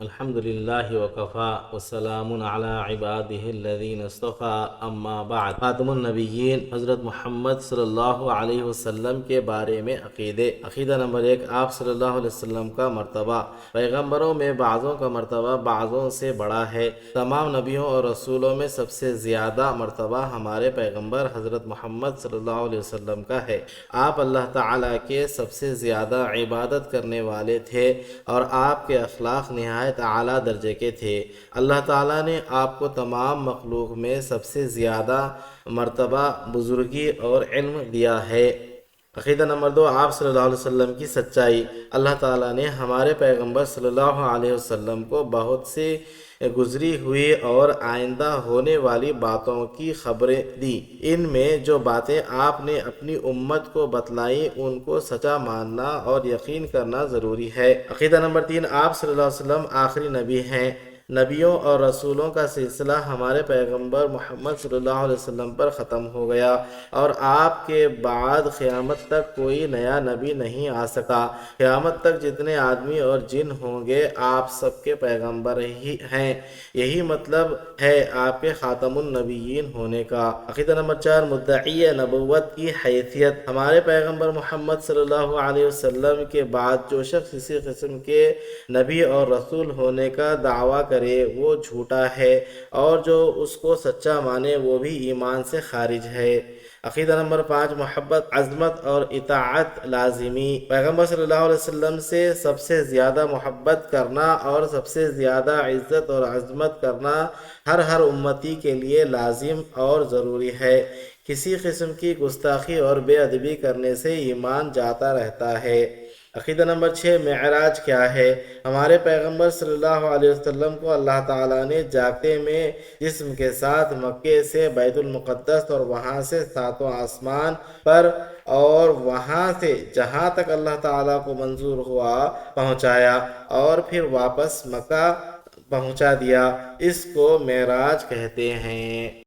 الحمد للہ وکفا وسلام علی عبادہ الذین اصطفیٰ اما بعد۔ خاتم النبیین حضرت محمد صلی اللہ علیہ وسلم کے بارے میں عقیدہ نمبر 1، آپ صلی اللہ علیہ وسلم کا مرتبہ۔ پیغمبروں میں بعضوں کا مرتبہ بعضوں سے بڑا ہے۔ تمام نبیوں اور رسولوں میں سب سے زیادہ مرتبہ ہمارے پیغمبر حضرت محمد صلی اللہ علیہ وسلم کا ہے۔ آپ اللہ تعالیٰ کے سب سے زیادہ عبادت کرنے والے تھے اور آپ کے اخلاق نہایت اعلیٰ درجے کے تھے۔ اللہ تعالیٰ نے آپ کو تمام مخلوق میں سب سے زیادہ مرتبہ، بزرگی اور علم دیا ہے۔ عقیدہ نمبر 2، آپ صلی اللہ علیہ وسلم کی سچائی۔ اللہ تعالیٰ نے ہمارے پیغمبر صلی اللہ علیہ وسلم کو بہت سی گزری ہوئی اور آئندہ ہونے والی باتوں کی خبریں دیں۔ ان میں جو باتیں آپ نے اپنی امت کو بتلائیں ان کو سچا ماننا اور یقین کرنا ضروری ہے۔ عقیدہ نمبر 3، آپ صلی اللہ علیہ وسلم آخری نبی ہیں۔ نبیوں اور رسولوں کا سلسلہ ہمارے پیغمبر محمد صلی اللہ علیہ وسلم پر ختم ہو گیا اور آپ کے بعد قیامت تک کوئی نیا نبی نہیں آ سکا۔ قیامت تک جتنے آدمی اور جن ہوں گے آپ سب کے پیغمبر ہی ہیں۔ یہی مطلب ہے آپ کے خاتم النبیین ہونے کا۔ عقیدہ نمبر 4، مدعی نبوت کی حیثیت۔ ہمارے پیغمبر محمد صلی اللہ علیہ وسلم کے بعد جو شخص کسی قسم کے نبی اور رسول ہونے کا دعویٰ کرے وہ جھوٹا ہے، اور جو اس کو سچا مانے وہ بھی ایمان سے خارج ہے۔ عقیدہ نمبر 5، محبت، عظمت اور اطاعت لازمی۔ پیغمبر صلی اللہ علیہ وسلم سے سب سے زیادہ محبت کرنا اور سب سے زیادہ عزت اور عظمت کرنا ہر امتی کے لیے لازم اور ضروری ہے۔ کسی قسم کی گستاخی اور بے ادبی کرنے سے ایمان جاتا رہتا ہے۔ عقیدہ نمبر 6، معراج کیا ہے؟ ہمارے پیغمبر صلی اللہ علیہ وسلم کو اللہ تعالیٰ نے جاگتے میں جسم کے ساتھ مکے سے بیت المقدس اور وہاں سے 7واں آسمان پر اور وہاں سے جہاں تک اللہ تعالیٰ کو منظور ہوا پہنچایا اور پھر واپس مکہ پہنچا دیا۔ اس کو معراج کہتے ہیں۔